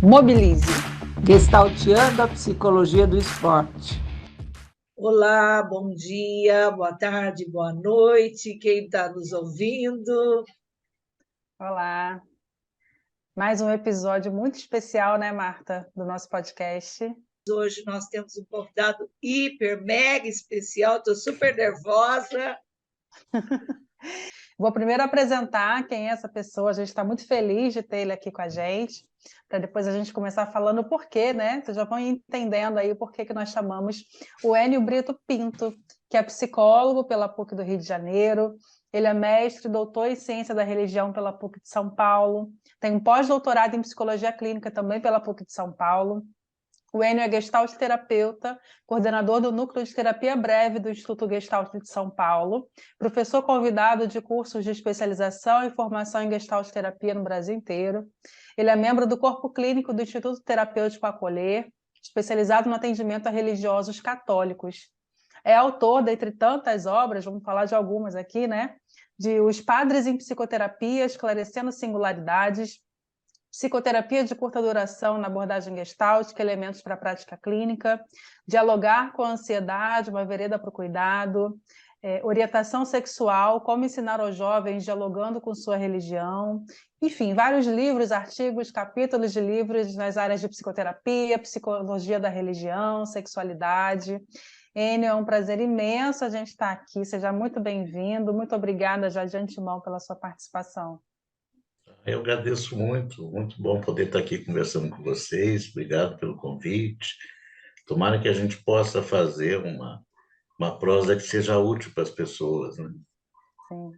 Mobilize. Gestalteando a psicologia do esporte. Olá, bom dia, boa tarde, boa noite, quem está nos ouvindo. Olá. Mais um episódio muito especial, né, Marta, do nosso podcast. Hoje nós temos um convidado hiper, mega especial, estou super nervosa. Vou primeiro apresentar quem é essa pessoa, a gente está muito feliz de ter ele aqui com a gente, para depois a gente começar falando o porquê, né? Vocês já vão entendendo aí o porquê que nós chamamos o Enio Brito Pinto, que é psicólogo pela PUC do Rio de Janeiro, ele é mestre e doutor em ciência da religião pela PUC de São Paulo, tem um pós-doutorado em psicologia clínica também pela PUC de São Paulo. O Enio é gestalt terapeuta, coordenador do Núcleo de Terapia Breve do Instituto Gestalt de São Paulo, professor convidado de cursos de especialização e formação em gestalt terapia no Brasil inteiro. Ele é membro do corpo clínico do Instituto Terapêutico Acolher, especializado no atendimento a religiosos católicos. É autor, dentre tantas obras, vamos falar de algumas aqui, né? De Os Padres em Psicoterapia, Esclarecendo Singularidades, Psicoterapia de curta duração na abordagem gestáltica, elementos para a prática clínica, dialogar com a ansiedade, uma vereda para o cuidado, orientação sexual, como ensinar aos jovens dialogando com sua religião, enfim, vários livros, artigos, capítulos de livros nas áreas de psicoterapia, psicologia da religião, sexualidade. Enio, é um prazer imenso a gente estar aqui, seja muito bem-vindo, muito obrigada já de antemão pela sua participação. Eu agradeço muito, muito bom poder estar aqui conversando com vocês, obrigado pelo convite. Tomara que a gente possa fazer uma prosa que seja útil para as pessoas, né? Sim.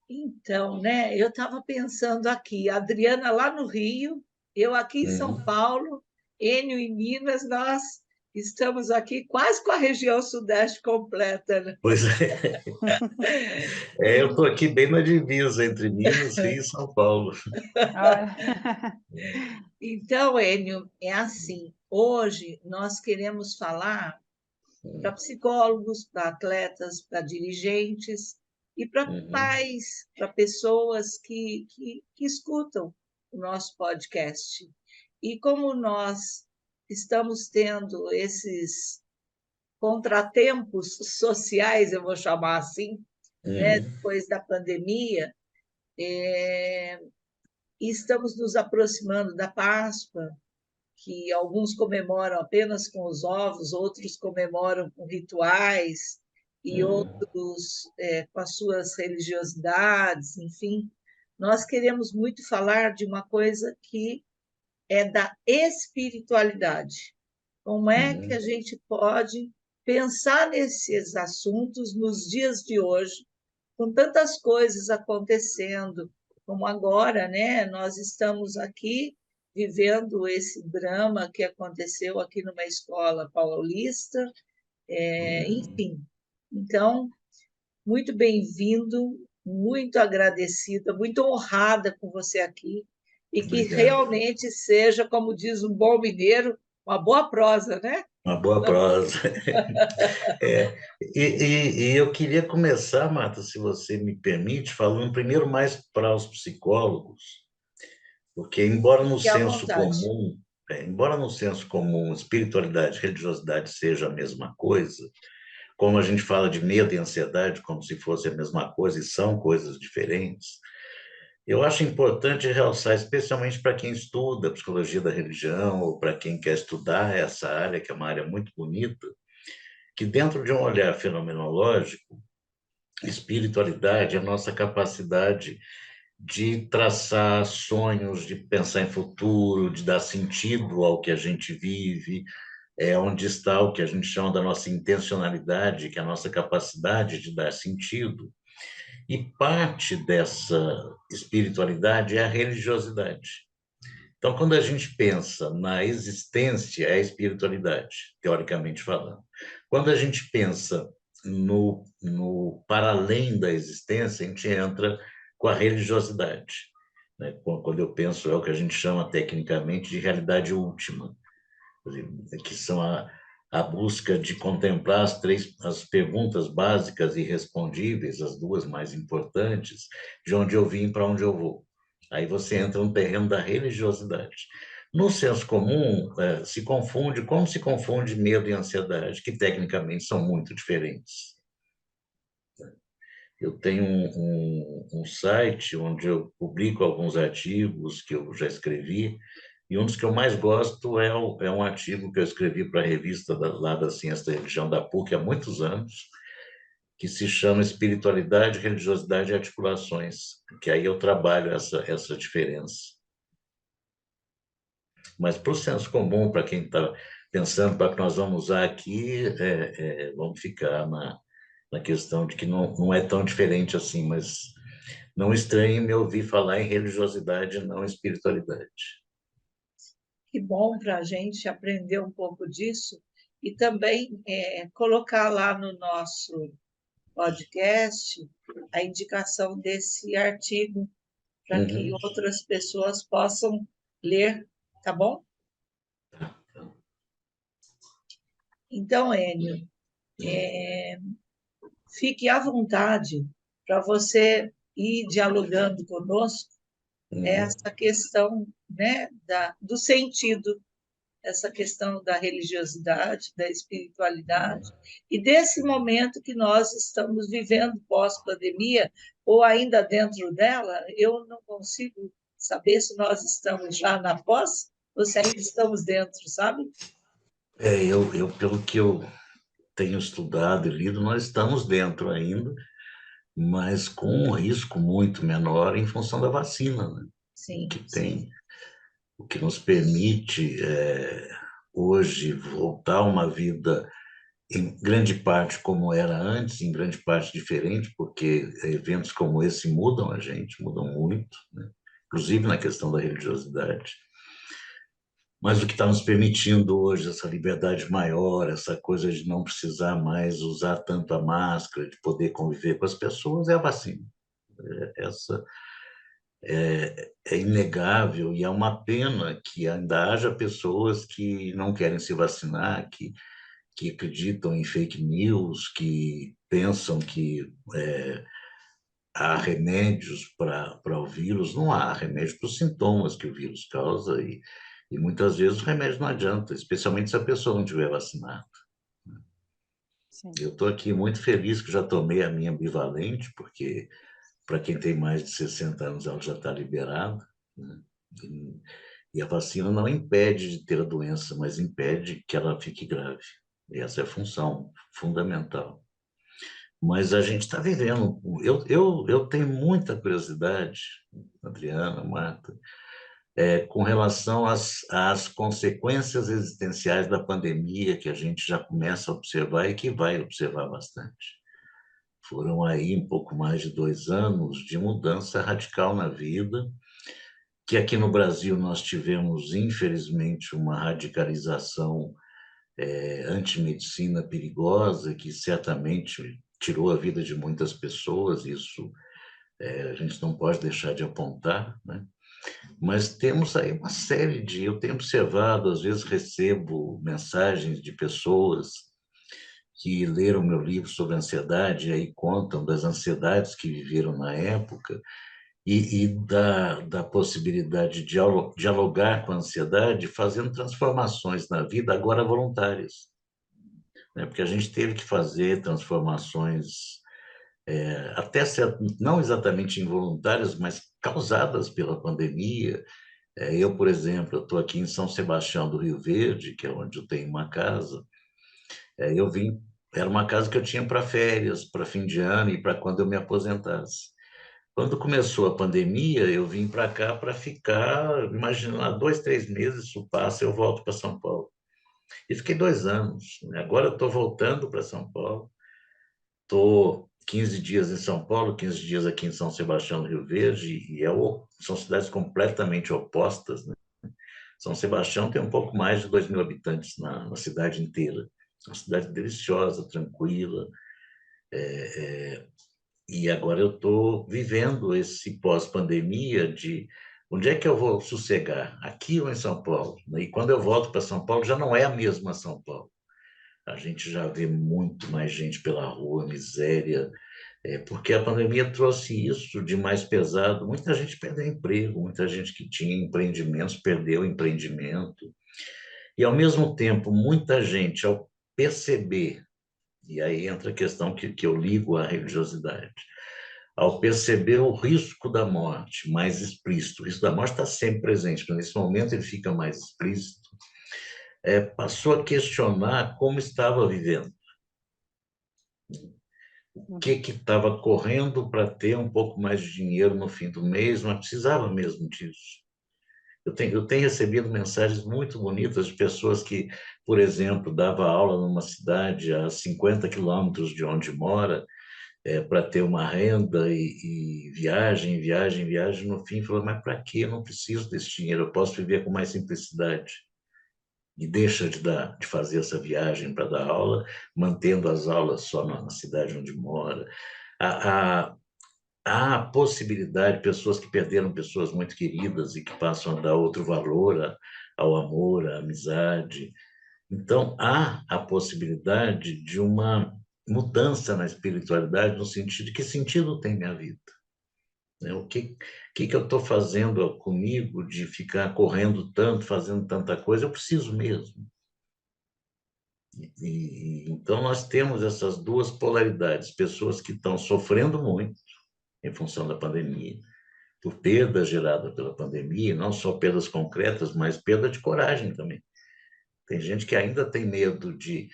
Então, né, eu estava pensando aqui, a Adriana lá no Rio, eu aqui em São Paulo, Enio em Minas, nós estamos aqui quase com a região sudeste completa, né? Pois é. Eu estou aqui bem na divisa entre Minas, Rio e São Paulo. Então, Enio, é assim, hoje nós queremos falar para psicólogos, para atletas, para dirigentes e para pais, para pessoas que escutam o nosso podcast. E como nós estamos tendo esses contratempos sociais, eu vou chamar assim, né, depois da pandemia, e estamos nos aproximando da Páscoa, que alguns comemoram apenas com os ovos, outros comemoram com rituais, e outros com as suas religiosidades, enfim. Nós queremos muito falar de uma coisa que é da espiritualidade. Como é que a gente pode pensar nesses assuntos nos dias de hoje, com tantas coisas acontecendo, como agora, né? Nós estamos aqui vivendo esse drama que aconteceu aqui numa escola paulista, enfim. Então, muito bem-vindo, muito agradecida, muito honrada com você aqui, e que realmente seja, como diz um bom mineiro, uma boa prosa, né? Uma boa prosa. E eu queria começar, Marta, se você me permite, falando primeiro mais para os psicólogos, porque embora no senso comum espiritualidade e religiosidade seja a mesma coisa, como a gente fala de medo e ansiedade como se fosse a mesma coisa e são coisas diferentes, eu acho importante realçar, especialmente para quem estuda psicologia da religião ou para quem quer estudar essa área, que é uma área muito bonita, que dentro de um olhar fenomenológico, espiritualidade é a nossa capacidade de traçar sonhos, de pensar em futuro, de dar sentido ao que a gente vive, onde está o que a gente chama da nossa intencionalidade, que é a nossa capacidade de dar sentido. E parte dessa espiritualidade é a religiosidade. Então, quando a gente pensa na existência, é a espiritualidade, teoricamente falando. Quando a gente pensa no para além da existência, a gente entra com a religiosidade, né? Quando eu penso, é o que a gente chama tecnicamente de realidade última, que são a busca de contemplar as perguntas básicas e respondíveis, as duas mais importantes, de onde eu vim para onde eu vou. Aí você entra no terreno da religiosidade. No senso comum, se confunde, como se confunde medo e ansiedade, que tecnicamente são muito diferentes. Eu tenho um site onde eu publico alguns artigos que eu já escrevi, e um dos que eu mais gosto é um artigo que eu escrevi para a revista lá da Ciência da Religião da PUC há muitos anos, que se chama Espiritualidade, Religiosidade e Articulações, que aí eu trabalho essa diferença. Mas para o senso comum, para quem está pensando para que nós vamos usar aqui, vamos ficar na questão de que não é tão diferente assim, mas não estranhe me ouvir falar em religiosidade e não em espiritualidade. Que bom para a gente aprender um pouco disso e também colocar lá no nosso podcast a indicação desse artigo para que Uhum. outras pessoas possam ler, tá bom? Então, Enio, fique à vontade para você ir dialogando conosco essa questão, né, do sentido, essa questão da religiosidade, da espiritualidade, e desse momento que nós estamos vivendo pós-pandemia, ou ainda dentro dela, eu não consigo saber se nós estamos já na pós ou se ainda estamos dentro, sabe? Pelo que eu tenho estudado e lido, nós estamos dentro ainda, mas com um risco muito menor em função da vacina, né? Sim, Que sim. tem, o que nos permite hoje voltar a uma vida em grande parte como era antes, em grande parte diferente, porque eventos como esse mudam a gente, mudam muito, né? Inclusive na questão da religiosidade. Mas o que está nos permitindo hoje essa liberdade maior, essa coisa de não precisar mais usar tanto a máscara, de poder conviver com as pessoas, é a vacina. Essa é inegável e é uma pena que ainda haja pessoas que não querem se vacinar, que acreditam em fake news, que pensam que há remédios para o vírus. Não há remédio para os sintomas que o vírus causa e muitas vezes o remédio não adianta, especialmente se a pessoa não tiver vacinada. Sim. Eu estou aqui muito feliz que já tomei a minha bivalente, porque para quem tem mais de 60 anos ela já está liberada, né? E a vacina não impede de ter a doença, mas impede que ela fique grave. E essa é a função fundamental. Mas a gente está vivendo. Eu tenho muita curiosidade, Adriana, Marta, com relação às consequências existenciais da pandemia que a gente já começa a observar e que vai observar bastante. Foram aí um pouco mais de 2 anos de mudança radical na vida, que aqui no Brasil nós tivemos, infelizmente, uma radicalização antimedicina perigosa, que certamente tirou a vida de muitas pessoas, isso a gente não pode deixar de apontar, né? Mas temos aí uma série de... Eu tenho observado, às vezes recebo mensagens de pessoas que leram meu livro sobre ansiedade e aí contam das ansiedades que viveram na época e da possibilidade de dialogar com a ansiedade, fazendo transformações na vida, agora voluntárias, né? Porque a gente teve que fazer transformações até não exatamente involuntárias, mas causadas pela pandemia. Eu, por exemplo, estou aqui em São Sebastião do Rio Verde, que é onde eu tenho uma casa. Eu vim, era uma casa que eu tinha para férias, para fim de ano e para quando eu me aposentasse. Quando começou a pandemia, eu vim para cá para ficar, imagina, 2, 3 meses, isso passa, eu volto para São Paulo. E fiquei 2 anos. Agora eu estou voltando para São Paulo. Estou 15 dias em São Paulo, 15 dias aqui em São Sebastião do Rio Verde, e são cidades completamente opostas, né? São Sebastião tem um pouco mais de 2.000 habitantes na cidade inteira. É uma cidade deliciosa, tranquila. E agora eu estou vivendo esse pós-pandemia de onde é que eu vou sossegar, aqui ou em São Paulo? E quando eu volto para São Paulo, já não é a mesma São Paulo. A gente já vê muito mais gente pela rua, miséria, Porque a pandemia trouxe isso de mais pesado. Muita gente perdeu emprego, muita gente que tinha empreendimentos perdeu empreendimento. E, ao mesmo tempo, muita gente, ao perceber, e aí entra a questão que eu ligo à religiosidade, ao perceber o risco da morte mais explícito, o risco da morte está sempre presente, mas nesse momento ele fica mais explícito, passou a questionar como estava vivendo. O que estava correndo para ter um pouco mais de dinheiro no fim do mês, mas precisava mesmo disso. Eu tenho recebido mensagens muito bonitas de pessoas que, por exemplo, dava aula numa cidade a 50 quilômetros de onde mora, para ter uma renda e viagem, viagem, viagem. No fim, falou, mas para quê? Eu não preciso desse dinheiro, eu posso viver com mais simplicidade. E deixa de fazer essa viagem para dar aula, mantendo as aulas só na cidade onde mora. Há a possibilidade, pessoas que perderam pessoas muito queridas e que passam a dar outro valor ao amor, à amizade. Então, há a possibilidade de uma mudança na espiritualidade, no sentido de que sentido tem minha vida? O que eu estou fazendo comigo de ficar correndo tanto, fazendo tanta coisa? Eu preciso mesmo. Então, nós temos essas duas polaridades, pessoas que estão sofrendo muito em função da pandemia, por perda gerada pela pandemia, não só perdas concretas, mas perda de coragem também. Tem gente que ainda tem medo de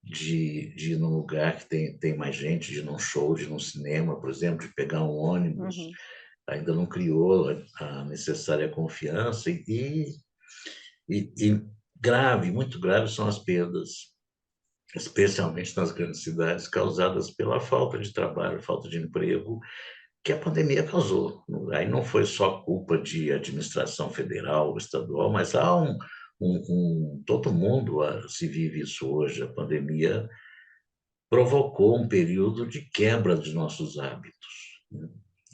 ir num lugar que tem mais gente, de ir num show, de ir num cinema, por exemplo, de pegar um ônibus, ainda não criou a necessária confiança e grave, muito grave são as perdas, especialmente nas grandes cidades, causadas pela falta de trabalho, falta de emprego, que a pandemia causou. Aí não foi só culpa de administração federal ou estadual, mas há todo mundo se vive isso hoje. A pandemia provocou um período de quebra dos nossos hábitos.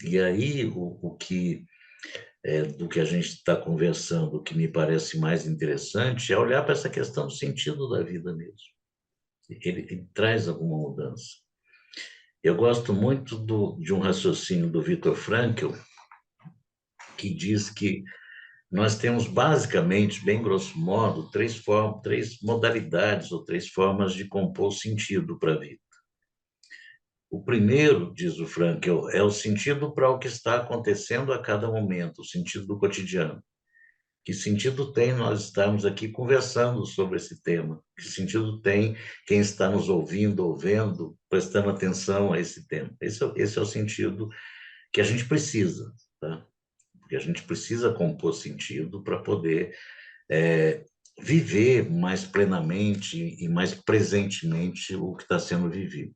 E aí do que a gente está conversando, o que me parece mais interessante é olhar para essa questão do sentido da vida mesmo. Ele traz alguma mudança. Eu gosto muito de um raciocínio do Viktor Frankl, que diz que nós temos basicamente, bem grosso modo, três modalidades ou três formas de compor sentido para a vida. O primeiro, diz o Frankl, é o sentido para o que está acontecendo a cada momento, o sentido do cotidiano. Que sentido tem nós estarmos aqui conversando sobre esse tema? Que sentido tem quem está nos ouvindo, ouvendo, prestando atenção a esse tema? Esse é o sentido que a gente precisa, tá? Porque a gente precisa compor sentido para poder viver mais plenamente e mais presentemente o que está sendo vivido.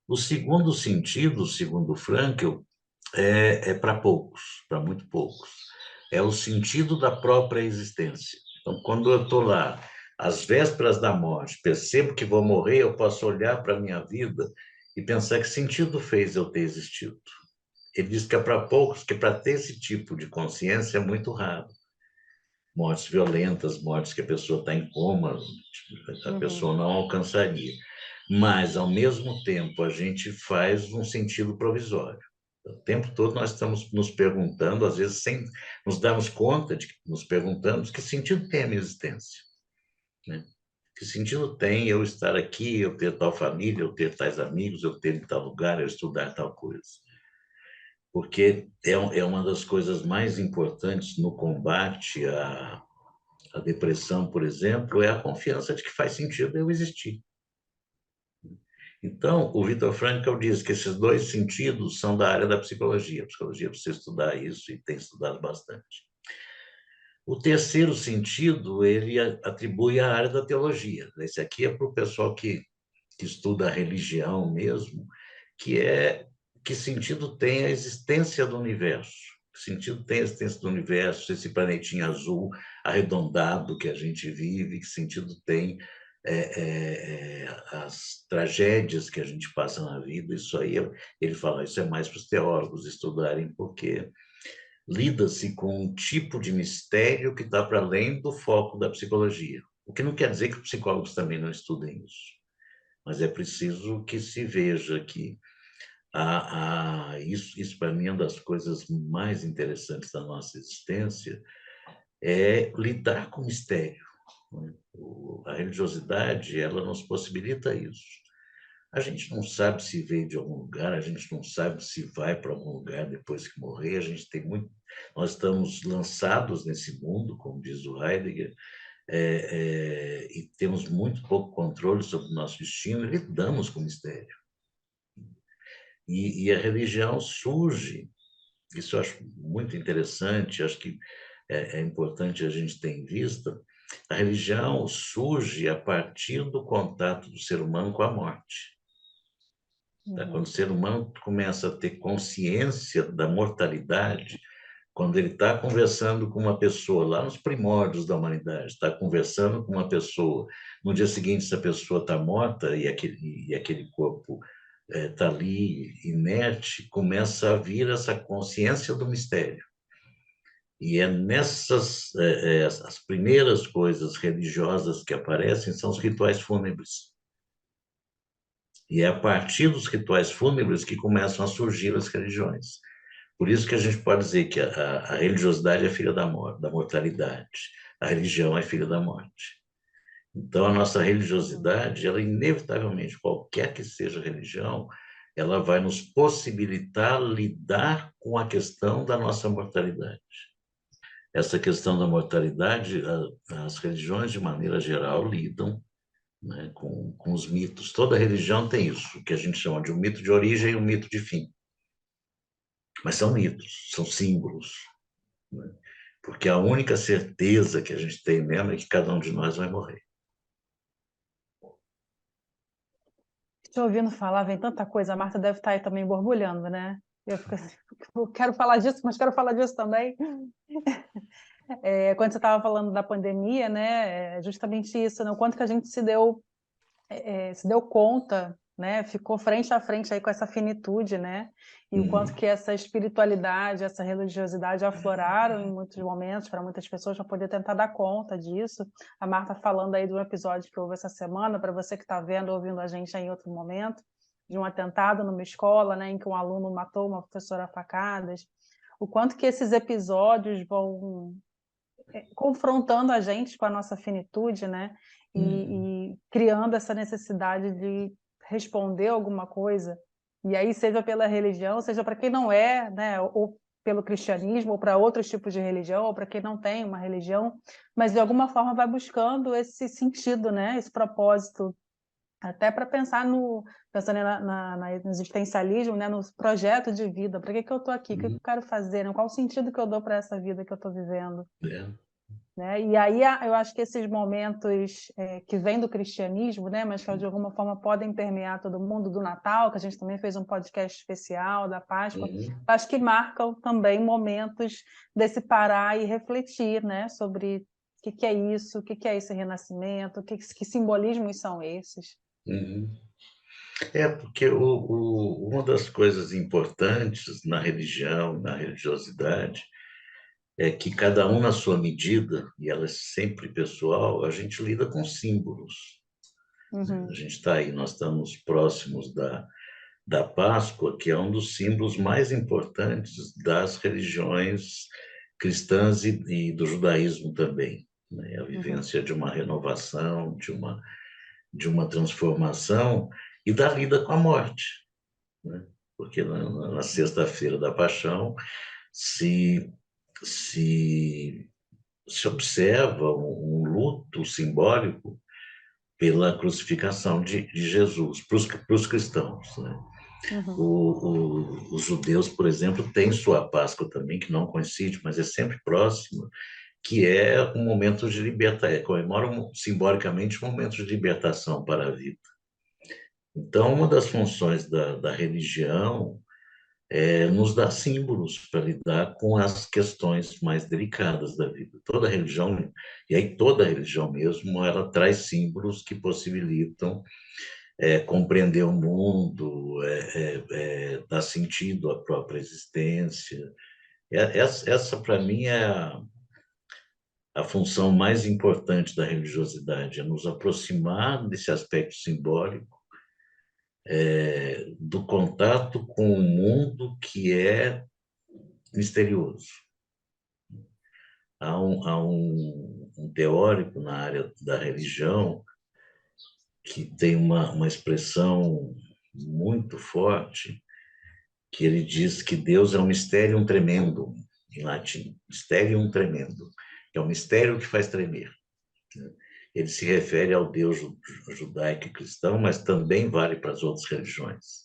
O segundo sentido, segundo Frankl, é para poucos, para muito poucos. É o sentido da própria existência. Então, quando eu estou lá, às vésperas da morte, percebo que vou morrer, eu posso olhar para a minha vida e pensar que sentido fez eu ter existido. Ele diz que é para poucos, que para ter esse tipo de consciência é muito raro. Mortes violentas, mortes que a pessoa está em coma, a pessoa não alcançaria. Mas, ao mesmo tempo, a gente faz um sentido provisório. O tempo todo nós estamos nos perguntando, às vezes sem nos darmos conta de que nos perguntamos que sentido tem a minha existência, né? Que sentido tem eu estar aqui, eu ter tal família, eu ter tais amigos, eu ter em tal lugar, eu estudar tal coisa. Porque é uma das coisas mais importantes no combate à depressão, por exemplo, é a confiança de que faz sentido eu existir. Então, o Viktor Frankl diz que esses dois sentidos são da área da psicologia. A psicologia precisa estudar isso e tem estudado bastante. O terceiro sentido, ele atribui à área da teologia. Esse aqui é para o pessoal que estuda a religião mesmo, que é que sentido tem a existência do universo. Que sentido tem a existência do universo, esse planetinha azul arredondado que a gente vive, que sentido tem as tragédias que a gente passa na vida. Isso aí, ele fala, isso é mais para os teólogos estudarem, porque lida-se com um tipo de mistério que está para além do foco da psicologia. O que não quer dizer que os psicólogos também não estudem isso, mas é preciso que se veja que Isso para mim é uma das coisas mais interessantes da nossa existência, é lidar com o mistério, né? A religiosidade, ela nos possibilita isso. A gente não sabe se veio de algum lugar, a gente não sabe se vai para algum lugar depois que morrer, a gente tem muito... Nós estamos lançados nesse mundo, como diz o Heidegger, e temos muito pouco controle sobre o nosso destino e lidamos com o mistério. E a religião surge, isso eu acho muito interessante, acho que é importante a gente ter em vista, a religião surge a partir do contato do ser humano com a morte. Tá? Quando o ser humano começa a ter consciência da mortalidade, quando ele está conversando com uma pessoa lá nos primórdios da humanidade, está conversando com uma pessoa, no dia seguinte essa pessoa está morta e aquele corpo está ali inerte, começa a vir essa consciência do mistério. E é nessas as primeiras coisas religiosas que aparecem são os rituais fúnebres. E é a partir dos rituais fúnebres que começam a surgir as religiões. Por isso que a gente pode dizer que a religiosidade é filha da morte, da mortalidade. A religião é filha da morte. Então, a nossa religiosidade, ela inevitavelmente, qualquer que seja a religião, ela vai nos possibilitar lidar com a questão da nossa mortalidade. Essa questão da mortalidade, as religiões, de maneira geral, lidam, né, com os mitos. Toda religião tem isso, que a gente chama de um mito de origem e um mito de fim. Mas são mitos, são símbolos, né? Porque a única certeza que a gente tem mesmo é que cada um de nós vai morrer. Te ouvindo falar, vem tanta coisa, a Marta deve estar aí também borbulhando, né? Eu fico assim, eu quero falar disso, mas quero falar disso também. Quando você estava falando da pandemia, né, é justamente isso, né? O quanto que a gente se deu conta, né? Ficou frente a frente aí com essa finitude, né? E o quanto que essa espiritualidade, essa religiosidade afloraram em muitos momentos para muitas pessoas para poder tentar dar conta disso. A Marta falando aí de um episódio que houve essa semana, para você que está vendo, ouvindo a gente aí em outro momento, de um atentado numa escola, né, em que um aluno matou uma professora a facadas. O quanto que esses episódios vão confrontando a gente com a nossa finitude, né? E criando essa necessidade de responder alguma coisa. E aí, seja pela religião, seja para quem não é, né? Ou pelo cristianismo, ou para outros tipos de religião, ou para quem não tem uma religião, mas de alguma forma vai buscando esse sentido, né? Esse propósito, até para pensar pensando no existencialismo, né? No projeto de vida. Para que eu estou aqui? O que eu quero fazer? Né? Qual o sentido que eu dou para essa vida que eu estou vivendo? Né? E aí eu acho que esses momentos que vêm do cristianismo, né, mas que de alguma forma podem permear todo mundo, do Natal, que a gente também fez um podcast especial, da Páscoa, acho que marcam também momentos desse parar e refletir, né, sobre o que é isso, o que é esse renascimento, que simbolismos são esses. Porque uma das coisas importantes na religião, na religiosidade, é que cada um na sua medida, e ela é sempre pessoal, a gente lida com símbolos. A gente está aí, nós estamos próximos da Páscoa, que é um dos símbolos mais importantes das religiões cristãs e do judaísmo também, né? A vivência de uma renovação, de uma transformação e da lida com a morte, né? Porque na sexta-feira da Paixão se observa um luto simbólico pela crucificação de Jesus, para os cristãos, né? Os judeus, por exemplo, têm sua Páscoa também, que não coincide, mas é sempre próxima, que é um momento de libertação, comemoram simbolicamente um momento de libertação para a vida. Então, uma das funções da religião é nos dar símbolos para lidar com as questões mais delicadas da vida. Toda religião, e aí toda religião mesmo, ela traz símbolos que possibilitam compreender o mundo, dar sentido à própria existência. Essa para mim, é a função mais importante da religiosidade, é nos aproximar desse aspecto simbólico, do contato com o mundo que é misterioso. Há um teórico na área da religião que tem uma expressão muito forte, que ele diz que Deus é um mysterium tremendum, em latim, mysterium tremendum, que é um mistério que faz tremer. Ele se refere ao Deus judaico e cristão, mas também vale para as outras religiões.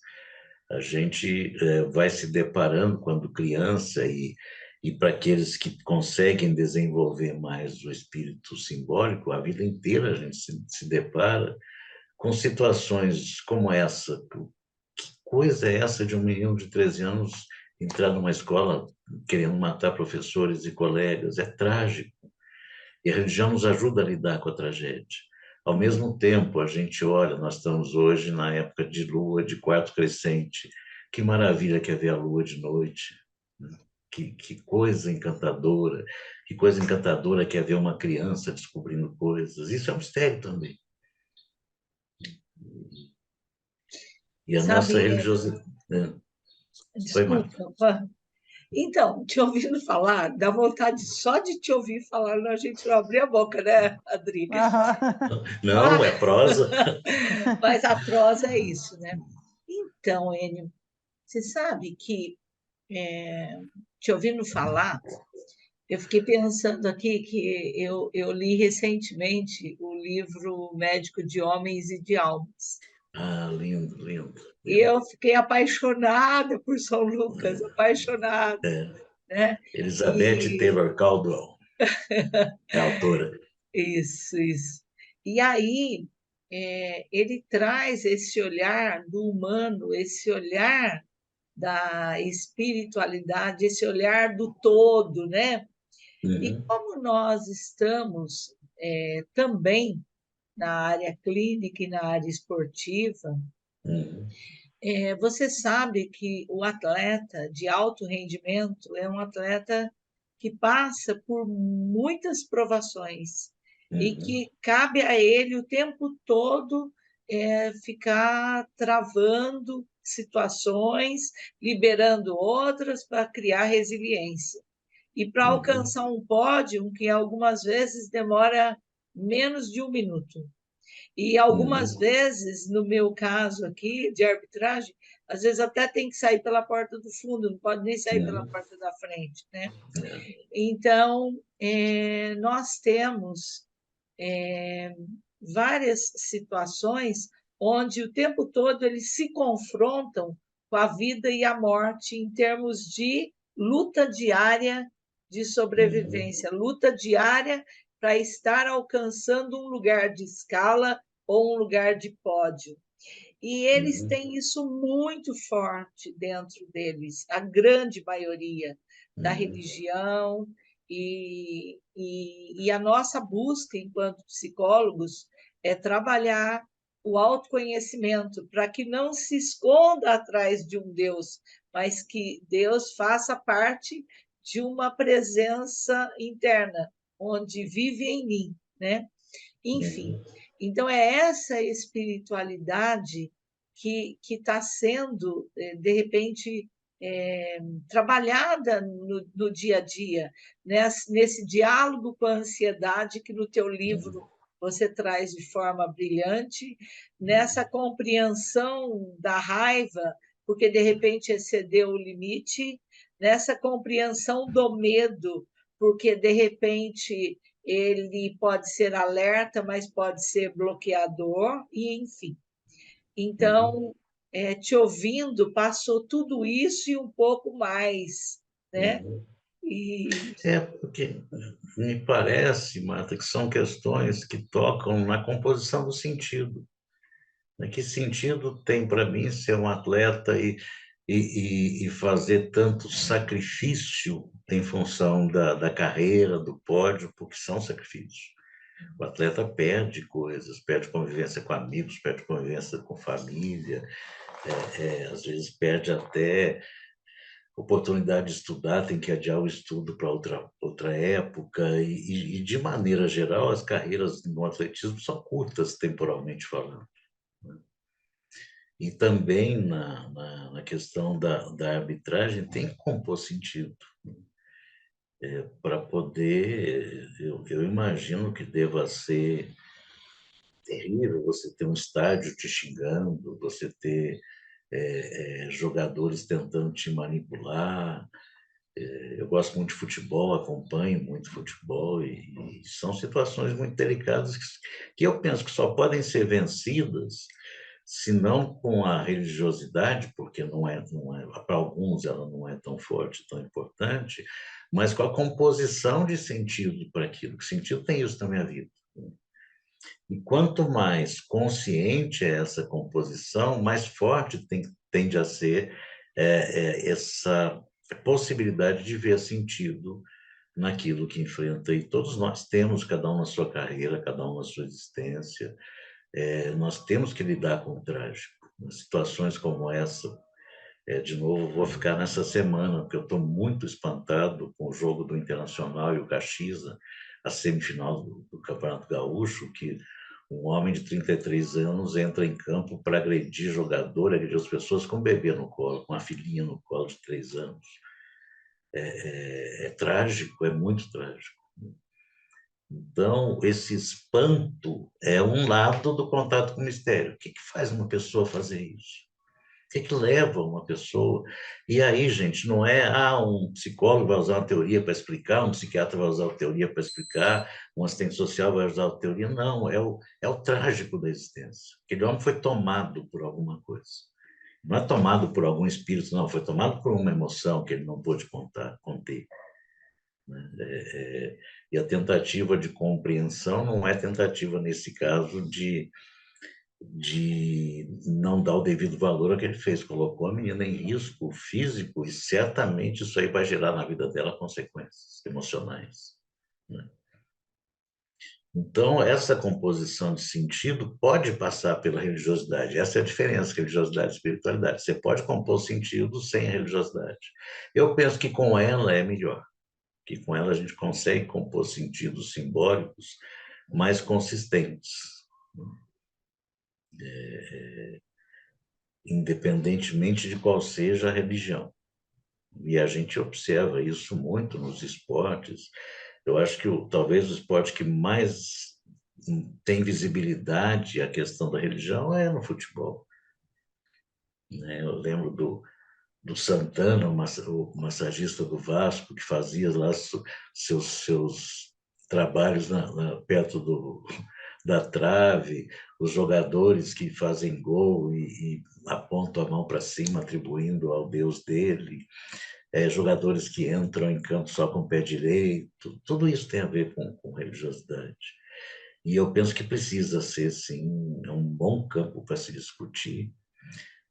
A gente vai se deparando quando criança e para aqueles que conseguem desenvolver mais o espírito simbólico, a vida inteira a gente se depara com situações como essa. Que coisa é essa de um menino de 13 anos entrar numa escola querendo matar professores e colegas? É trágico. E a religião nos ajuda a lidar com a tragédia. Ao mesmo tempo, a gente olha, nós estamos hoje na época de lua, de quarto crescente. Que maravilha que é ver a lua de noite. Que coisa encantadora. Que coisa encantadora que é ver uma criança descobrindo coisas. Isso é um mistério também. E a nossa religiosidade... Desculpa. Então, te ouvindo falar, dá vontade só de te ouvir falar, a gente não abrir a boca, né, Adri? Não, é prosa. Mas a prosa é isso, né? Então, Enio, você sabe que, te ouvindo falar, eu fiquei pensando aqui que eu li recentemente o livro Médico de Homens e de Almas. Ah, lindo, lindo. E eu fiquei apaixonada por São Lucas, apaixonada. Né? Elizabeth Taylor Caldwell é a autora. Isso. E aí ele traz esse olhar do humano, esse olhar da espiritualidade, esse olhar do todo, né? E como nós estamos também na área clínica e na área esportiva, você sabe que o atleta de alto rendimento é um atleta que passa por muitas provações e que cabe a ele o tempo todo ficar travando situações, liberando outras para criar resiliência. E para alcançar um pódio que algumas vezes demora menos de 1 minuto. E algumas vezes, no meu caso aqui, de arbitragem, às vezes até tem que sair pela porta do fundo, não pode nem sair pela porta da frente, né? Então, nós temos várias situações onde o tempo todo eles se confrontam com a vida e a morte em termos de luta diária de sobrevivência, luta diária para estar alcançando um lugar de escala ou um lugar de pódio. E eles têm isso muito forte dentro deles, a grande maioria da religião, e a nossa busca enquanto psicólogos é trabalhar o autoconhecimento para que não se esconda atrás de um Deus, mas que Deus faça parte de uma presença interna, onde vive em mim, né? Enfim, então é essa espiritualidade que está sendo, de repente, trabalhada no dia a dia, nesse diálogo com a ansiedade que no teu livro você traz de forma brilhante, nessa compreensão da raiva, porque de repente excedeu o limite, nessa compreensão do medo, porque de repente ele pode ser alerta, mas pode ser bloqueador, e enfim. Então, te ouvindo, passou tudo isso e um pouco mais, né? Porque me parece, Marta, que são questões que tocam na composição do sentido. Que sentido tem para mim ser um atleta e fazer tanto sacrifício em função da carreira, do pódio, porque são sacrifícios. O atleta perde coisas, perde convivência com amigos, perde convivência com família, às vezes perde até oportunidade de estudar, tem que adiar o estudo para outra época, e, de maneira geral, as carreiras no atletismo são curtas, temporalmente falando. E também na questão da arbitragem tem que compor sentido. Para poder, eu imagino que deva ser terrível você ter um estádio te xingando, você ter jogadores tentando te manipular. Eu gosto muito de futebol, acompanho muito futebol, e são situações muito delicadas que eu penso que só podem ser vencidas se não com a religiosidade, porque para alguns ela não é tão forte, tão importante, mas com a composição de sentido para aquilo. Que sentido tem isso na minha vida? E quanto mais consciente é essa composição, mais forte tende a ser essa possibilidade de ver sentido naquilo que enfrenta. E todos nós temos, cada um na sua carreira, cada um na sua existência, nós temos que lidar com o trágico. Situações como essa, de novo, vou ficar nessa semana, porque eu estou muito espantado com o jogo do Internacional e o Caxias, a semifinal do Campeonato Gaúcho, que um homem de 33 anos entra em campo para agredir jogador, agredir as pessoas com um bebê no colo, com uma filhinha no colo de 3 anos. É trágico, é muito trágico. Então, esse espanto é um lado do contato com o mistério. O que faz uma pessoa fazer isso? O que leva uma pessoa? E aí, gente, não é um psicólogo vai usar uma teoria para explicar, um psiquiatra vai usar uma teoria para explicar, um assistente social vai usar uma teoria. Não, é o trágico da existência. Aquele homem foi tomado por alguma coisa. Não é tomado por algum espírito, não, foi tomado por uma emoção que ele não pôde conter. E a tentativa de compreensão não é tentativa, nesse caso, de não dar o devido valor ao que ele fez. Colocou a menina em risco físico e certamente isso aí vai gerar na vida dela consequências emocionais. Então, essa composição de sentido pode passar pela religiosidade. Essa é a diferença, religiosidade e espiritualidade. Você pode compor sentido sem a religiosidade. Eu penso que com ela é melhor, que com ela a gente consegue compor sentidos simbólicos mais consistentes, independentemente de qual seja a religião. E a gente observa isso muito nos esportes. Eu acho que talvez o esporte que mais tem visibilidade a questão da religião é no futebol. Eu lembro do Santana, o massagista do Vasco, que fazia lá seus trabalhos perto da trave, os jogadores que fazem gol e apontam a mão para cima, atribuindo ao Deus dele, jogadores que entram em campo só com o pé direito, tudo isso tem a ver com religiosidade. E eu penso que precisa ser, sim, um bom campo para se discutir,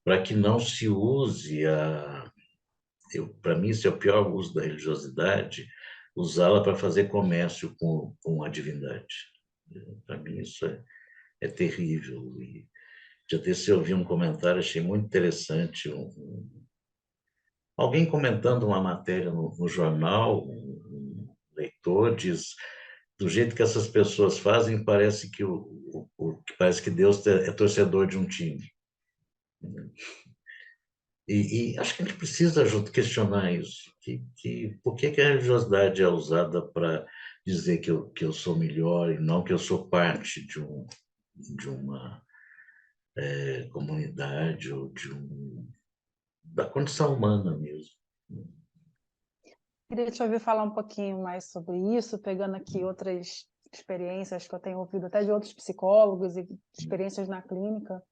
para que não se use para mim, esse é o pior uso da religiosidade, usá-la para fazer comércio com a divindade. Para mim, isso é terrível. E já desse eu ouvi um comentário, achei muito interessante, alguém comentando uma matéria no jornal, um leitor diz, do jeito que essas pessoas fazem, parece que parece que Deus é torcedor de um time. E acho que a gente precisa questionar isso. Por que a religiosidade é usada para dizer que eu sou melhor e não que eu sou parte de uma comunidade ou da condição humana mesmo? Queria te ouvir falar um pouquinho mais sobre isso, pegando aqui outras experiências que eu tenho ouvido até de outros psicólogos e experiências na clínica,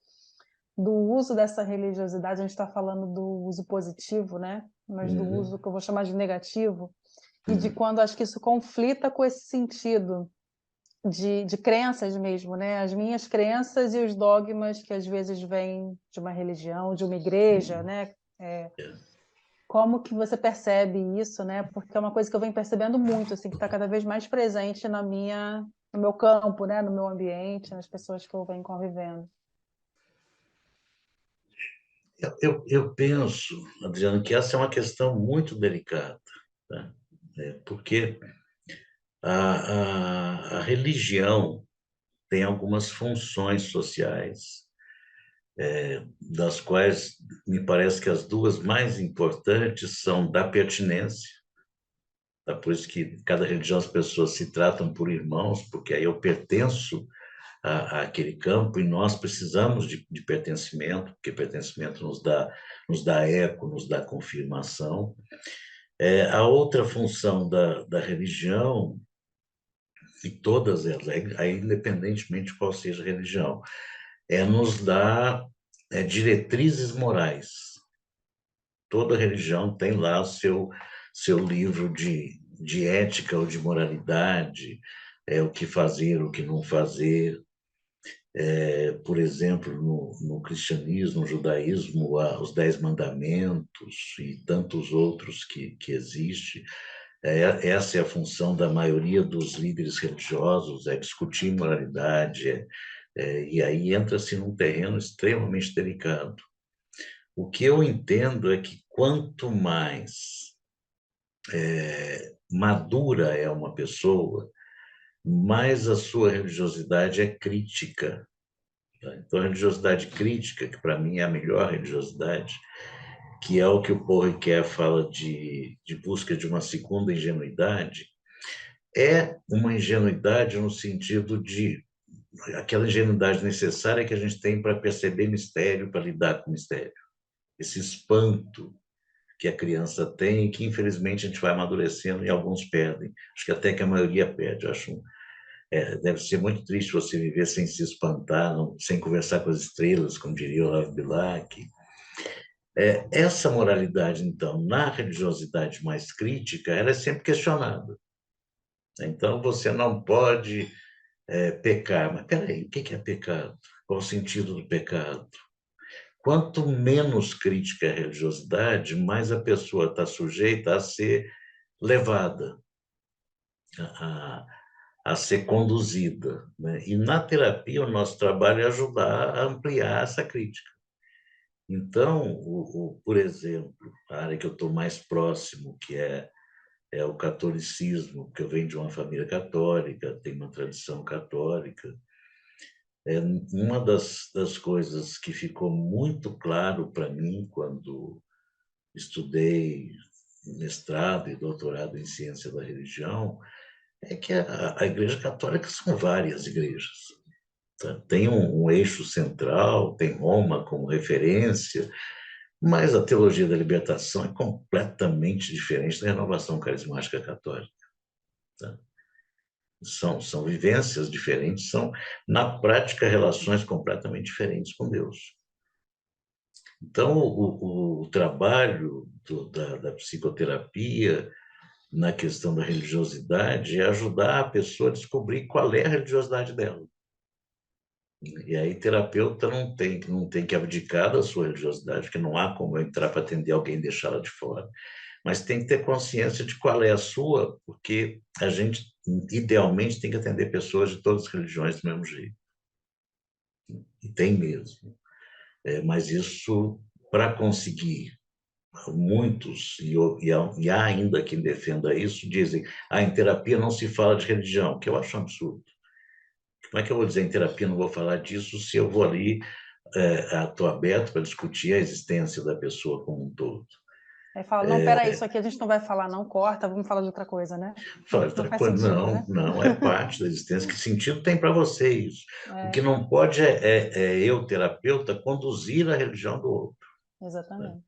do uso dessa religiosidade. A gente está falando do uso positivo, né? Mas do uso que eu vou chamar de negativo, e de quando acho que isso conflita com esse sentido de crenças mesmo, né? As minhas crenças e os dogmas que às vezes vêm de uma religião, de uma igreja, né? Como que você percebe isso, né? Porque é uma coisa que eu venho percebendo muito, assim, que está cada vez mais presente no meu campo, né? No meu ambiente, nas pessoas que eu venho convivendo. Eu penso, Adriano, que essa é uma questão muito delicada, tá? Porque a religião tem algumas funções sociais das quais me parece que as duas mais importantes são da pertinência. Tá? Por isso que cada religião as pessoas se tratam por irmãos, porque aí eu pertenço àquele campo e nós precisamos de pertencimento, porque pertencimento nos dá eco, nos dá confirmação. A outra função da religião, e todas elas, aí, independentemente de qual seja a religião, nos dar diretrizes morais. Toda religião tem lá seu livro de ética ou de moralidade, o que fazer, o que não fazer. Por exemplo, no cristianismo, no judaísmo, há os 10 mandamentos e tantos outros que existem. Essa é a função da maioria dos líderes religiosos, discutir moralidade, e aí entra-se num terreno extremamente delicado. O que eu entendo é que quanto mais madura é uma pessoa, mais a sua religiosidade é crítica. Então, a religiosidade crítica, que para mim é a melhor religiosidade, que é o que o Paul Ricoeur fala de busca de uma segunda ingenuidade, é uma ingenuidade no sentido de aquela ingenuidade necessária que a gente tem para perceber mistério, para lidar com mistério. Esse espanto que a criança tem, que infelizmente a gente vai amadurecendo e alguns perdem. Acho que até que a maioria perde. Eu acho deve ser muito triste você viver sem se espantar, sem conversar com as estrelas, como diria Olavo Bilac. Essa moralidade, então, na religiosidade mais crítica, ela é sempre questionada. Então, você não pode pecar. Mas, peraí, o que é pecado? Qual o sentido do pecado? Quanto menos crítica é a religiosidade, mais a pessoa está sujeita a ser levada, a ser conduzida. Né? E na terapia, o nosso trabalho é ajudar a ampliar essa crítica. Então, por exemplo, a área que eu estou mais próximo, que é o catolicismo, porque eu venho de uma família católica, tenho uma tradição católica. Uma das coisas que ficou muito claro para mim quando estudei mestrado e doutorado em ciência da religião é que a Igreja Católica são várias igrejas. Tá? Tem um eixo central, tem Roma como referência, mas a teologia da libertação é completamente diferente da renovação carismática católica. Tá? São vivências diferentes, são, na prática, relações completamente diferentes com Deus. Então, o trabalho da psicoterapia na questão da religiosidade é ajudar a pessoa a descobrir qual é a religiosidade dela. E aí, terapeuta não tem que abdicar da sua religiosidade, porque não há como eu entrar para atender alguém e deixá-la de fora. Mas tem que ter consciência de qual é a sua, porque a gente, idealmente, tem que atender pessoas de todas as religiões do mesmo jeito. E tem mesmo. Mas isso, para conseguir, muitos, e há ainda quem defenda isso, dizem em terapia não se fala de religião, que eu acho um absurdo. Como é que eu vou dizer em terapia não vou falar disso se eu vou ali, estou aberto para discutir a existência da pessoa como um todo? Aí fala, não, peraí, isso aqui a gente não vai falar, não, corta, vamos falar de outra coisa, né? Não faz sentido, né? Não, é parte da existência. Que sentido tem para você isso? O que não pode eu, terapeuta, conduzir a religião do outro. Exatamente.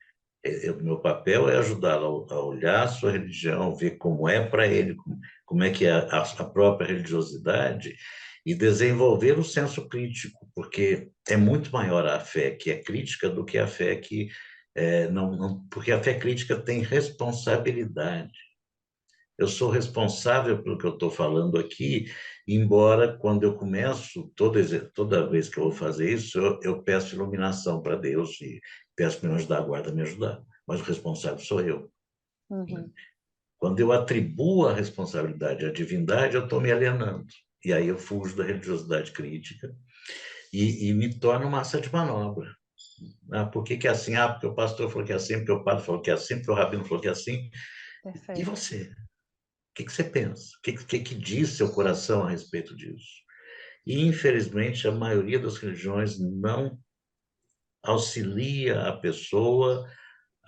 O meu papel é ajudá-lo a olhar a sua religião, ver como é para ele, como é que é a própria religiosidade, e desenvolver o senso crítico, porque é muito maior a fé que é crítica do que a fé que não, porque a fé crítica tem responsabilidade. Eu sou responsável pelo que eu estou falando aqui, embora quando eu começo, toda vez que eu vou fazer isso, eu peço iluminação para Deus e peço para o anjo da guarda me ajudar. Mas o responsável sou eu. Uhum. Quando eu atribuo a responsabilidade à divindade, eu estou me alienando. E aí eu fujo da religiosidade crítica e me torno massa de manobra. Por que é assim? Porque o pastor falou que é assim, porque o padre falou que é assim, porque o rabino falou que é assim. Perfeito. E você? O que você pensa? O que diz seu coração a respeito disso? E, infelizmente, a maioria das religiões não auxilia a pessoa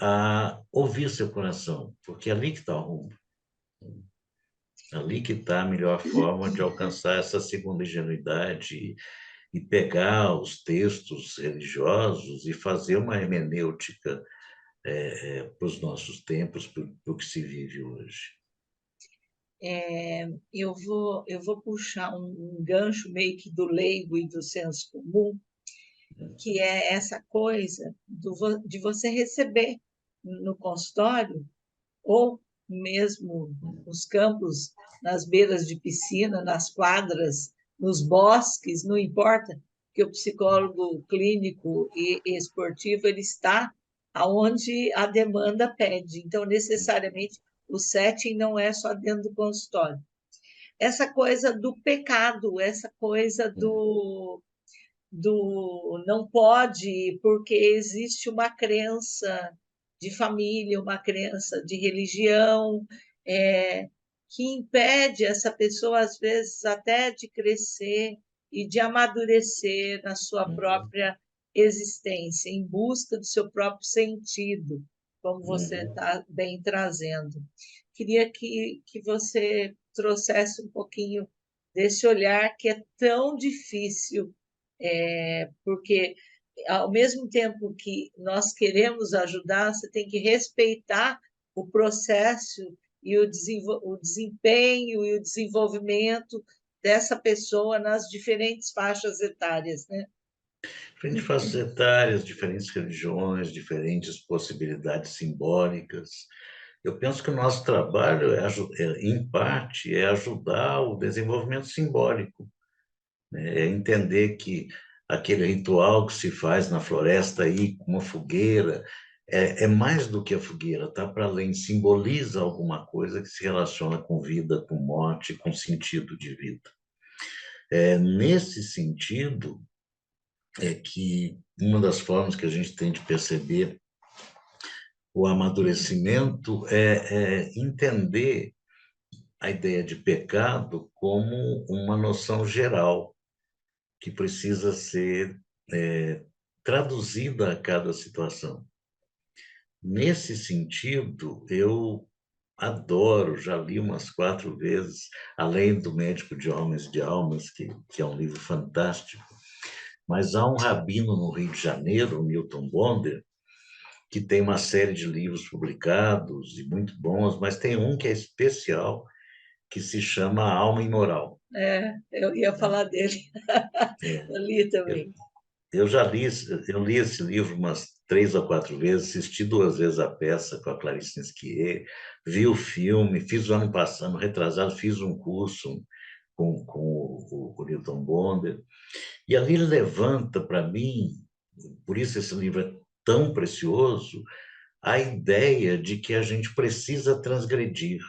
a ouvir seu coração, porque é ali que está o rumo. Ali que está a melhor forma de alcançar essa segunda ingenuidade e pegar os textos religiosos e fazer uma hermenêutica para os nossos tempos, para o que se vive hoje. Eu vou puxar um gancho meio que do leigo e do senso comum, que é essa coisa de você receber no consultório, ou mesmo nos campos, nas beiras de piscina, nas quadras, nos bosques, não importa, que o psicólogo clínico e esportivo ele está aonde a demanda pede. Então, necessariamente, o setting não é só dentro do consultório. Essa coisa do pecado, essa coisa do não pode, porque existe uma crença de família, uma crença de religião, que impede essa pessoa, às vezes, até de crescer e de amadurecer na sua própria existência, em busca do seu próprio sentido, como você está bem trazendo. Queria que você trouxesse um pouquinho desse olhar que é tão difícil, porque, ao mesmo tempo que nós queremos ajudar, você tem que respeitar o processo e o desempenho e o desenvolvimento dessa pessoa nas diferentes faixas etárias, né? Diferentes faixas etárias, diferentes religiões, diferentes possibilidades simbólicas. Eu penso que o nosso trabalho, em parte, é ajudar o desenvolvimento simbólico, né? É entender que aquele ritual que se faz na floresta aí, com uma fogueira, é mais do que a fogueira, está para além, simboliza alguma coisa que se relaciona com vida, com morte, com sentido de vida. Nesse sentido, é que uma das formas que a gente tem de perceber o amadurecimento é entender a ideia de pecado como uma noção geral que precisa ser traduzida a cada situação. Nesse sentido, eu adoro, já li umas 4 vezes, além do Médico de Homens e de Almas, que é um livro fantástico, mas há um rabino no Rio de Janeiro, o Newton Bonder, que tem uma série de livros publicados e muito bons, mas tem um que é especial, que se chama Alma Imoral. Eu ia falar dele. Eu li também. Eu li esse livro umas 3 ou 4 vezes, assisti 2 vezes a peça com a Clarice Nisquier, vi o filme, fiz o ano passado, retrasado, fiz um curso com o Newton Bonder, e ali ele levanta para mim, por isso esse livro é tão precioso, a ideia de que a gente precisa transgredir.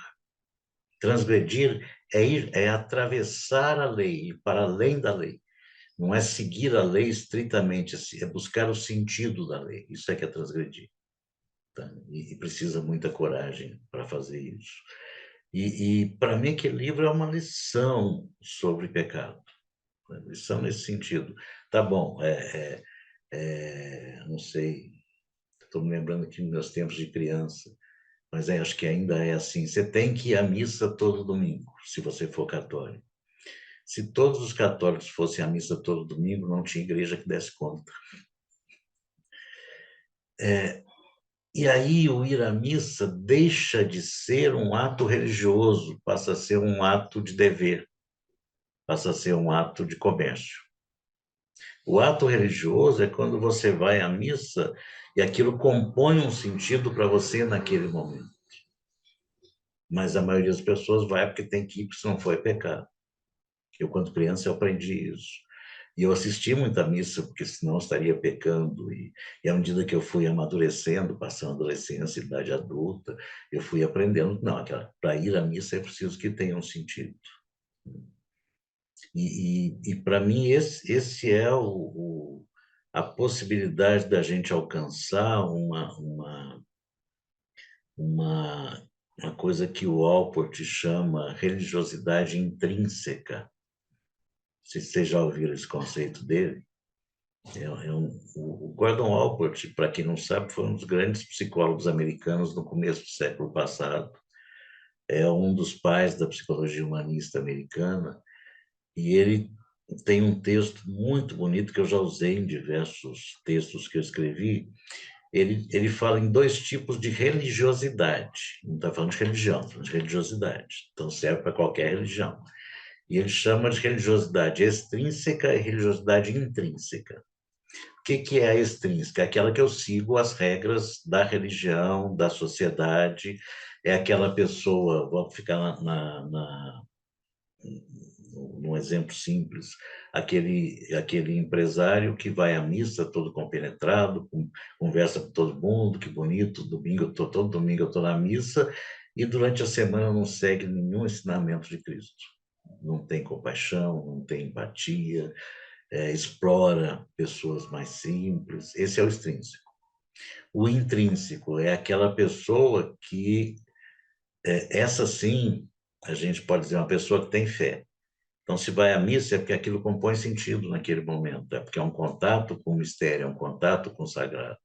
Transgredir é atravessar a lei, ir para além da lei. Não é seguir a lei estritamente, é buscar o sentido da lei. Isso é que é transgredir. Tá? E precisa muita coragem para fazer isso. E para mim, aquele livro é uma lição sobre pecado. Lição nesse sentido. Tá bom, não sei, estou me lembrando aqui dos meus tempos de criança, mas acho que ainda é assim. Você tem que ir à missa todo domingo, se você for católico. Se todos os católicos fossem à missa todo domingo, não tinha igreja que desse conta. E aí o ir à missa deixa de ser um ato religioso, passa a ser um ato de dever, passa a ser um ato de comércio. O ato religioso é quando você vai à missa e aquilo compõe um sentido para você naquele momento. Mas a maioria das pessoas vai porque tem que ir, porque se não for é pecado. Eu, quando criança, eu aprendi isso. E eu assisti muita missa, porque senão eu estaria pecando. E à medida que eu fui amadurecendo, passando a adolescência, idade adulta, eu fui aprendendo, não, para ir à missa é preciso que tenha um sentido. E para mim, esse é a possibilidade da gente alcançar uma coisa que o Alport chama religiosidade intrínseca. Se vocês já ouviram esse conceito dele, O Gordon Allport, para quem não sabe, foi um dos grandes psicólogos americanos no começo do século passado. É um dos pais da psicologia humanista americana, e ele tem um texto muito bonito que eu já usei em diversos textos que eu escrevi. Ele fala em dois tipos de religiosidade. Não está falando de religião, está falando de religiosidade. Então serve para qualquer religião. E ele chama de religiosidade extrínseca e religiosidade intrínseca. O que é a extrínseca? É aquela que eu sigo as regras da religião, da sociedade, é aquela pessoa, vou ficar num exemplo simples, aquele empresário que vai à missa todo compenetrado, conversa com todo mundo, que bonito, todo domingo eu estou na missa, e durante a semana não segue nenhum ensinamento de Cristo. Não tem compaixão, não tem empatia, explora pessoas mais simples. Esse é o extrínseco. O intrínseco é aquela pessoa que, essa sim, a gente pode dizer uma pessoa que tem fé. Então, se vai à missa é porque aquilo compõe sentido naquele momento, é porque é um contato com o mistério, é um contato com o sagrado.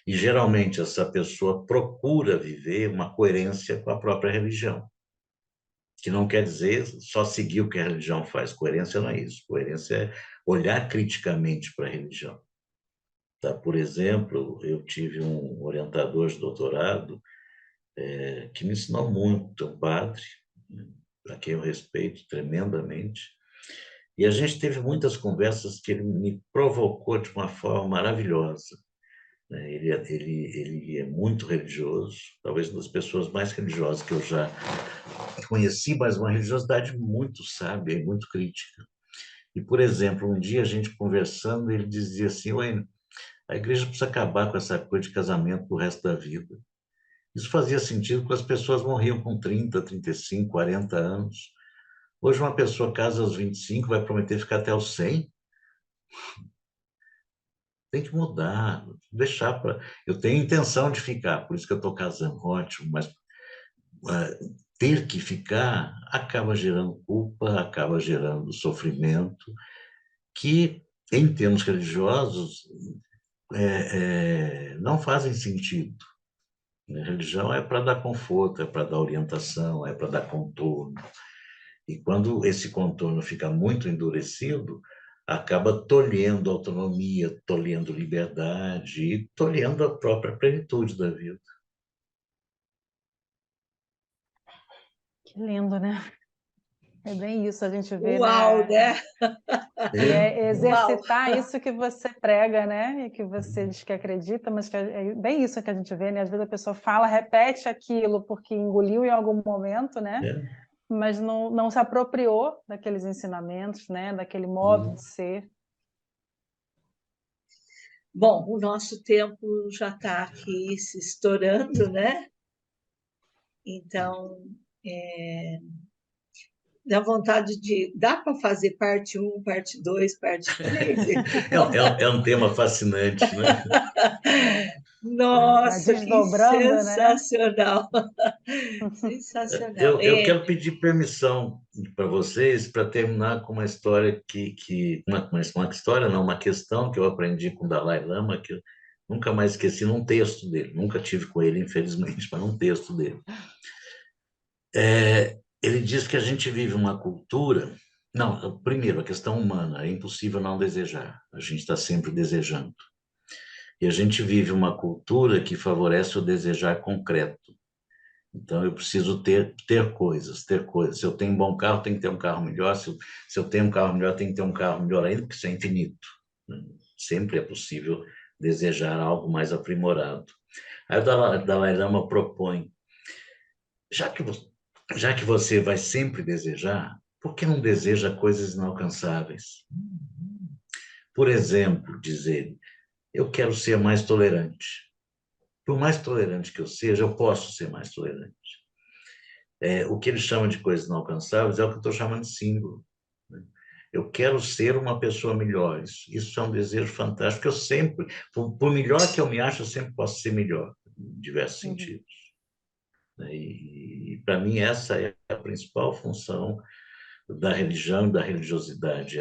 E, geralmente, essa pessoa procura viver uma coerência com a própria religião, que não quer dizer só seguir o que a religião faz. Coerência não é isso. Coerência é olhar criticamente para a religião. Tá? Por exemplo, eu tive um orientador de doutorado que me ensinou muito, um padre, a quem eu respeito tremendamente, e a gente teve muitas conversas que ele me provocou de uma forma maravilhosa. Ele é muito religioso, talvez uma das pessoas mais religiosas que eu já conheci, mas uma religiosidade muito sábia e muito crítica. E, por exemplo, um dia a gente conversando, ele dizia assim: "Ué, a igreja precisa acabar com essa coisa de casamento pro resto da vida." Isso fazia sentido porque as pessoas morriam com 30, 35, 40 anos. Hoje uma pessoa casa aos 25, vai prometer ficar até os 100. Tem que mudar, deixar para... Eu tenho intenção de ficar, por isso que eu estou casando, ótimo, mas ter que ficar acaba gerando culpa, acaba gerando sofrimento, que, em termos religiosos, não fazem sentido. A religião é para dar conforto, é para dar orientação, é para dar contorno. E quando esse contorno fica muito endurecido, acaba tolhendo a autonomia, tolhendo liberdade e tolhendo a própria plenitude da vida. Que lindo, né? É bem isso, a gente vê, Uau, né? né? E é Uau! exercitar isso que você prega, né? E que você diz que acredita, mas que é bem isso que a gente vê, né? Às vezes a pessoa fala, repete aquilo porque engoliu em algum momento, né? É. Mas não se apropriou daqueles ensinamentos, né? Daquele modo de ser. Bom, o nosso tempo já está aqui se estourando, né? Então, dá vontade de... Dá para fazer parte 1, parte 2, parte 3? É um tema fascinante, né? Vai Nossa, que desdobrando, né? sensacional! Sensacional. Eu quero pedir permissão para vocês para terminar com uma história uma história não, uma questão que eu aprendi com o Dalai Lama, que eu nunca mais esqueci, num texto dele. Nunca tive com ele, infelizmente, mas num texto dele. Ele diz que a gente vive uma cultura... Não, primeiro, a questão humana. É impossível não desejar. A gente está sempre desejando. E a gente vive uma cultura que favorece o desejar concreto. Então, eu preciso ter coisas, ter coisas. Se eu tenho um bom carro, tem que ter um carro melhor. Se eu tenho um carro melhor, tem que ter um carro melhor ainda, porque isso é infinito, né? Sempre é possível desejar algo mais aprimorado. Aí o Dalai Lama propõe, já que você vai sempre desejar, por que não deseja coisas inalcançáveis? Por exemplo, diz ele, eu quero ser mais tolerante. Por mais tolerante que eu seja, eu posso ser mais tolerante. O que ele chama de coisas inalcançáveis é o que eu estou chamando de símbolo, né? Eu quero ser uma pessoa melhor. Isso é um desejo fantástico. Eu sempre, por melhor que eu me acho, eu sempre posso ser melhor, em diversos sentidos. E para mim, essa é a principal função da religião e da religiosidade.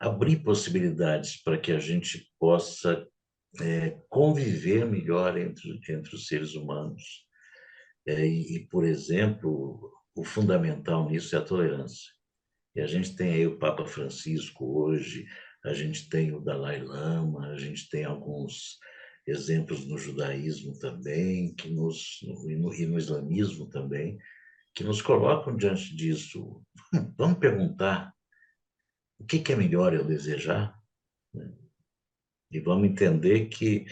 abrir possibilidades para que a gente possa conviver melhor entre os seres humanos. Por exemplo, o fundamental nisso é a tolerância. E a gente tem aí o Papa Francisco hoje, a gente tem o Dalai Lama, a gente tem alguns exemplos no judaísmo também, e no islamismo também, que nos colocam diante disso. Vamos perguntar o que é melhor eu desejar? E vamos entender que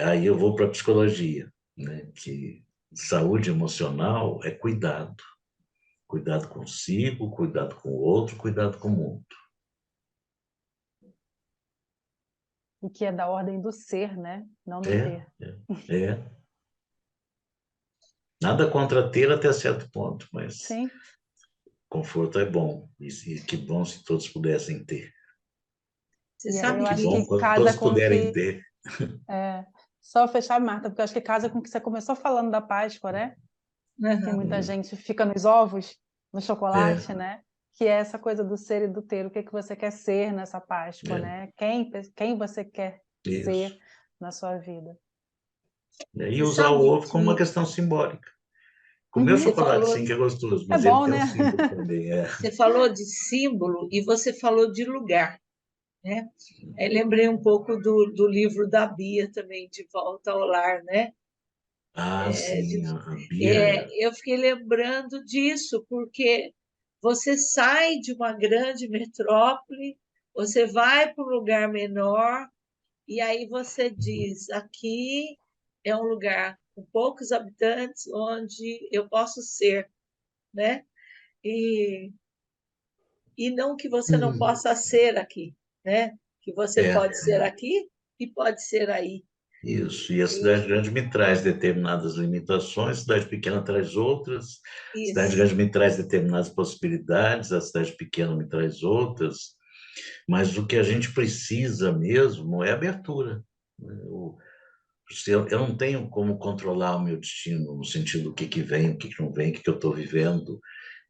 aí eu vou para a psicologia, né? Que saúde emocional é cuidado. Cuidado consigo, cuidado com o outro, cuidado com o mundo. E que é da ordem do ser, né? Não do ter. Nada contra ter até certo ponto, mas Sim. conforto é bom. E que bom se todos pudessem ter. Você sabe que bom quando todos puderem ter. Só fechar, Marta, porque eu acho que casa com o que você começou falando da Páscoa, né? Que muita gente fica nos ovos, no chocolate, né? Que é essa coisa do ser e do ter. O que você quer ser nessa Páscoa, né? Quem você quer ser na sua vida. E usar o ovo como uma questão simbólica. Comer o chocolate, sim, que é gostoso, mas bom, ele tem né? um símbolo também. Você falou de símbolo e você falou de lugar, né? Aí lembrei um pouco do livro da Bia também, De Volta ao Lar, né? Sim, a Bia. Eu fiquei lembrando disso, porque você sai de uma grande metrópole, você vai para um lugar menor, e aí você diz, aqui é um lugar com poucos habitantes, onde eu posso ser, né? E não que você não possa ser aqui, né? Que você pode ser aqui e pode ser aí. Isso, e a cidade grande me traz determinadas limitações, a cidade pequena traz outras, a cidade grande me traz determinadas possibilidades, a cidade pequena me traz outras, mas o que a gente precisa mesmo é abertura. Eu não tenho como controlar o meu destino, no sentido do que vem, o que não vem, o que eu estou vivendo,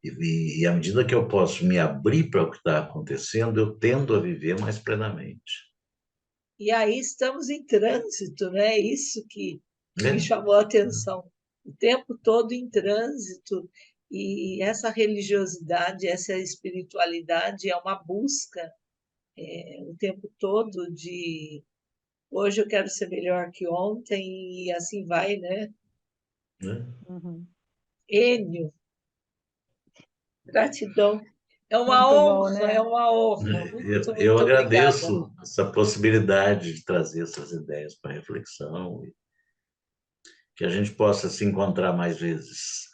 e à medida que eu posso me abrir para o que está acontecendo, eu tendo a viver mais plenamente. E aí estamos em trânsito, né? Isso que me chamou a atenção. O tempo todo em trânsito, e essa religiosidade, essa espiritualidade é uma busca o tempo todo de hoje eu quero ser melhor que ontem, e assim vai, né? Enio, gratidão. É uma honra, bom, né? é uma honra. Eu muito agradeço obrigada. essa possibilidade de trazer essas ideias para reflexão e que a gente possa se encontrar mais vezes.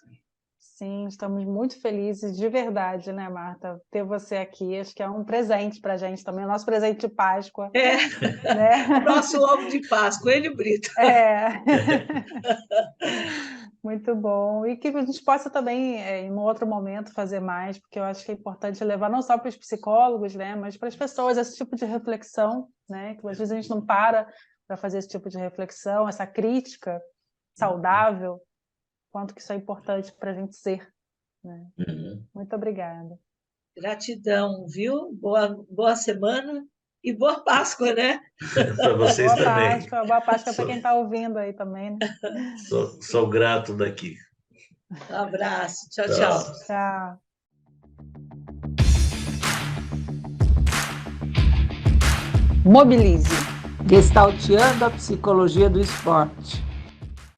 Sim, estamos muito felizes, de verdade, né, Marta? Ter você aqui, acho que é um presente para a gente também, o nosso presente de Páscoa. Né? Nosso ovo de Páscoa, Enio Brito. Muito bom. E que a gente possa também, em um outro momento, fazer mais, porque eu acho que é importante levar não só para os psicólogos, né, mas para as pessoas esse tipo de reflexão, né, que às vezes a gente não para fazer esse tipo de reflexão, essa crítica saudável, quanto que isso é importante para a gente ser. Né? Muito obrigada. Gratidão, viu? Boa semana e boa Páscoa, né? Para vocês também. Boa Páscoa para quem está ouvindo aí também. Né? Sou grato daqui. Um abraço. Tchau, tchau. Tchau. Mobilize. Gestalteando a psicologia do esporte.